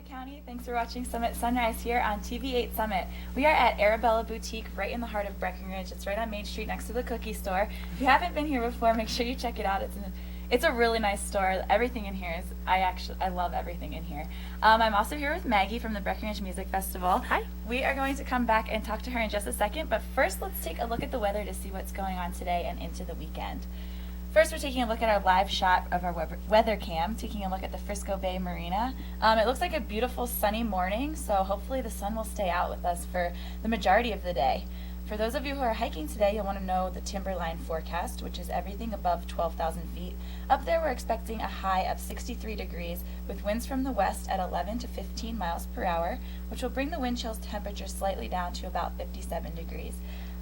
Summit County. Thanks for watching Summit Sunrise here on TV8 Summit. We are at Arabella Boutique right in the heart of Breckenridge. It's right on Main Street next to the cookie store. If you haven't been here before, make sure you check it out. It's a really nice store. Everything in here is, I love everything in here. I'm also here with Maggie from the Breckenridge Music Festival. Hi. We are going to come back and talk to her in just a second, but first let's take a look at the weather to see what's going on today and into the weekend. First, we're taking a look at our live shot of our weather cam, taking a look at the Frisco Bay Marina. It looks like a beautiful sunny morning, so hopefully the sun will stay out with us for the majority of the day. For those of you who are hiking today, you'll want to know the timberline forecast, which is everything above 12,000 feet. Up there, we're expecting a high of 63 degrees with winds from the west at 11 to 15 miles per hour, which will bring the wind chill's temperature slightly down to about 57 degrees.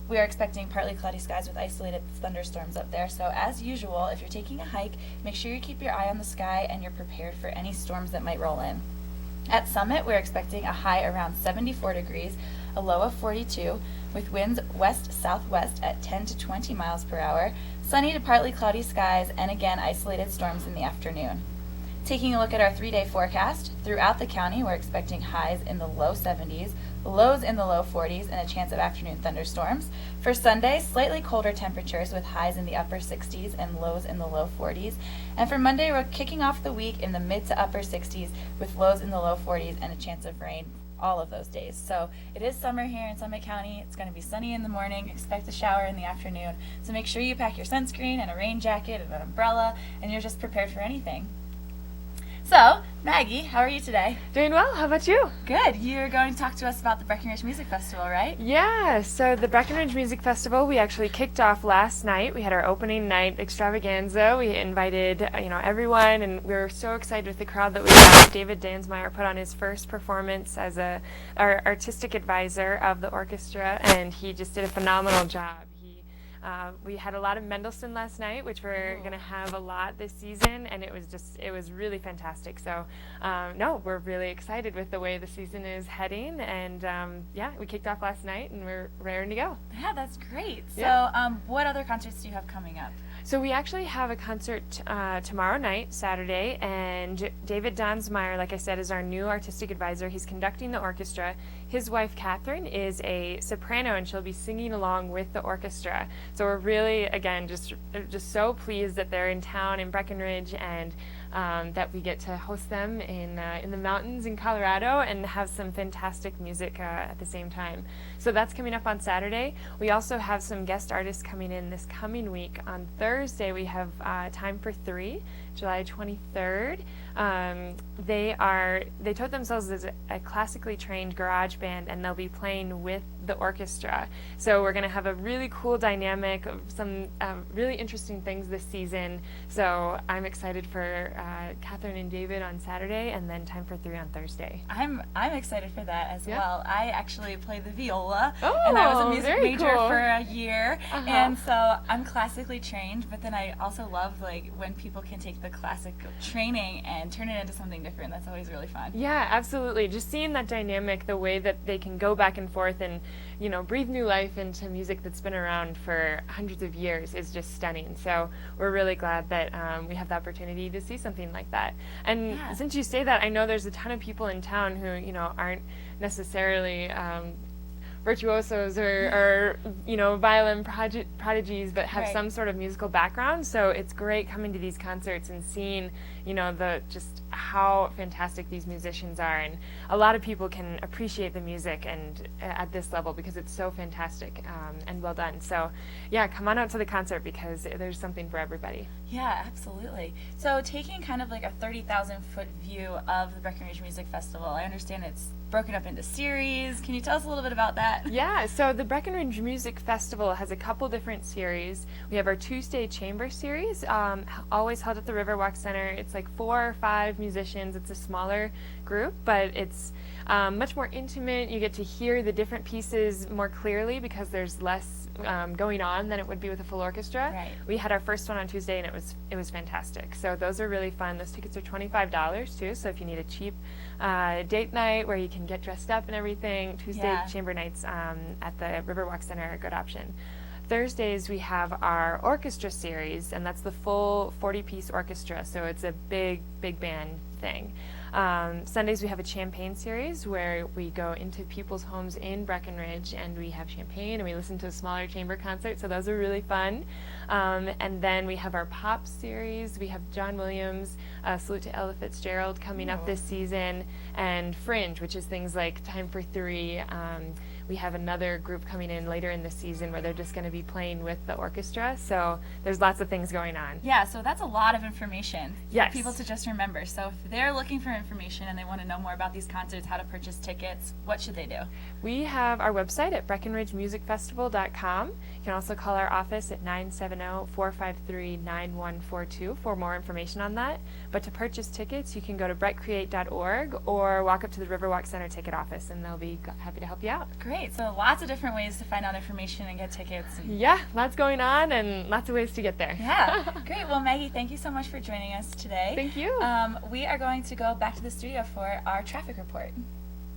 We are expecting partly cloudy skies with isolated thunderstorms up there, so as usual, if you're taking a hike, make sure you keep your eye on the sky and you're prepared for any storms that might roll in. At Summit, we're expecting a high around 74 degrees, a low of 42, with winds west-southwest at 10 to 20 miles per hour, sunny to partly cloudy skies, and again isolated storms in the afternoon. Taking a look at our 3-day forecast, throughout the county we're expecting highs in the low 70s, lows in the low 40s, and a chance of afternoon thunderstorms. For Sunday, slightly colder temperatures with highs in the upper 60s and lows in the low 40s. And for Monday, we're kicking off the week in the mid to upper 60s with lows in the low 40s and a chance of rain all of those days. So it is summer here in Summit County. It's going to be sunny in the morning, expect a shower in the afternoon. So make sure you pack your sunscreen and a rain jacket and an umbrella, and you're just prepared for anything. So, Maggie, how are you today? Doing well. How about you? Good. You're going to talk to us about the Breckenridge Music Festival, right? Yeah. So the Breckenridge Music Festival, we actually kicked off last night. We had our opening night extravaganza. We invited, everyone, and we were so excited with the crowd that we had. David Dansmeyer put on his first performance as our artistic advisor of the orchestra, and he just did a phenomenal job. We had a lot of Mendelssohn last night, which we're going to have a lot this season, and it was really fantastic. So, we're really excited with the way the season is heading, and we kicked off last night, and we're raring to go. Yeah, that's great. Yeah. So, what other concerts do you have coming up? So we actually have a concert tomorrow night, Saturday, and David Dansmeyer, like I said, is our new artistic advisor. He's conducting the orchestra. His wife, Catherine, is a soprano, and she'll be singing along with the orchestra. So we're really, again, just so pleased that they're in town in Breckenridge, and that we get to host them in the mountains in Colorado and have some fantastic music at the same time. So that's coming up on Saturday. We also have some guest artists coming in this coming week. On Thursday, we have Time for Three, July 23rd. They told themselves as a classically trained garage band, and they'll be playing with the orchestra. So we're going to have a really cool dynamic of some really interesting things this season. So I'm excited for Catherine and David on Saturday, and then Time for Three on Thursday. I'm excited for that as well. I actually play the viola, Oh, and I was a music very major cool. for a year, and so I'm classically trained, but then I also love when people can take the classic training and turn it into something different. That's always really fun. Yeah, absolutely. Just seeing that dynamic, the way that they can go back and forth and, breathe new life into music that's been around for hundreds of years is just stunning. So we're really glad that we have the opportunity to see something like that. And since you say that, I know there's a ton of people in town who, aren't necessarily virtuosos or violin prodigies, but have some sort of musical background. So it's great coming to these concerts and seeing, just how fantastic these musicians are. And a lot of people can appreciate the music and at this level because it's so fantastic and well done. So yeah, come on out to the concert because there's something for everybody. Yeah, absolutely. So taking kind of like a 30,000-foot view of the Breckenridge Music Festival, I understand it's broken up into series. Can you tell us a little bit about that? Yeah, so the Breckenridge Music Festival has a couple different series. We have our Tuesday Chamber series, always held at the Riverwalk Center. It's like 4 or 5 musicians. It's a smaller group, but it's much more intimate. You get to hear the different pieces more clearly because there's less going on than it would be with a full orchestra. Right. We had our first one on Tuesday, and it was fantastic. So those are really fun. Those tickets are $25 too. So if you need a cheap date night where you can get dressed up and everything, Tuesday chamber nights at the Riverwalk Center are a good option. Thursdays we have our orchestra series, and that's the full 40-piece orchestra. So it's a big band thing. Sundays we have a champagne series where we go into people's homes in Breckenridge and we have champagne and we listen to a smaller chamber concert, so those are really fun. And then we have our pop series. We have John Williams, Salute to Ella Fitzgerald coming up this season, and Fringe, which is things like Time for Three. We have another group coming in later in the season where they're just going to be playing with the orchestra. So there's lots of things going on. Yeah, so that's a lot of information Yes. for people to just remember. So if they're looking for information and they want to know more about these concerts, how to purchase tickets, what should they do? We have our website at BreckenridgeMusicFestival.com. You can also call our office at 970-453-9142 for more information on that. But to purchase tickets, you can go to breckcreate.org or walk up to the Riverwalk Center ticket office, and they'll be happy to help you out. Great. So lots of different ways to find out information and get tickets. Yeah, lots going on and lots of ways to get there. Yeah. Great. Well, Maggie, thank you so much for joining us today. Thank you. We are going to go back to the studio for our traffic report.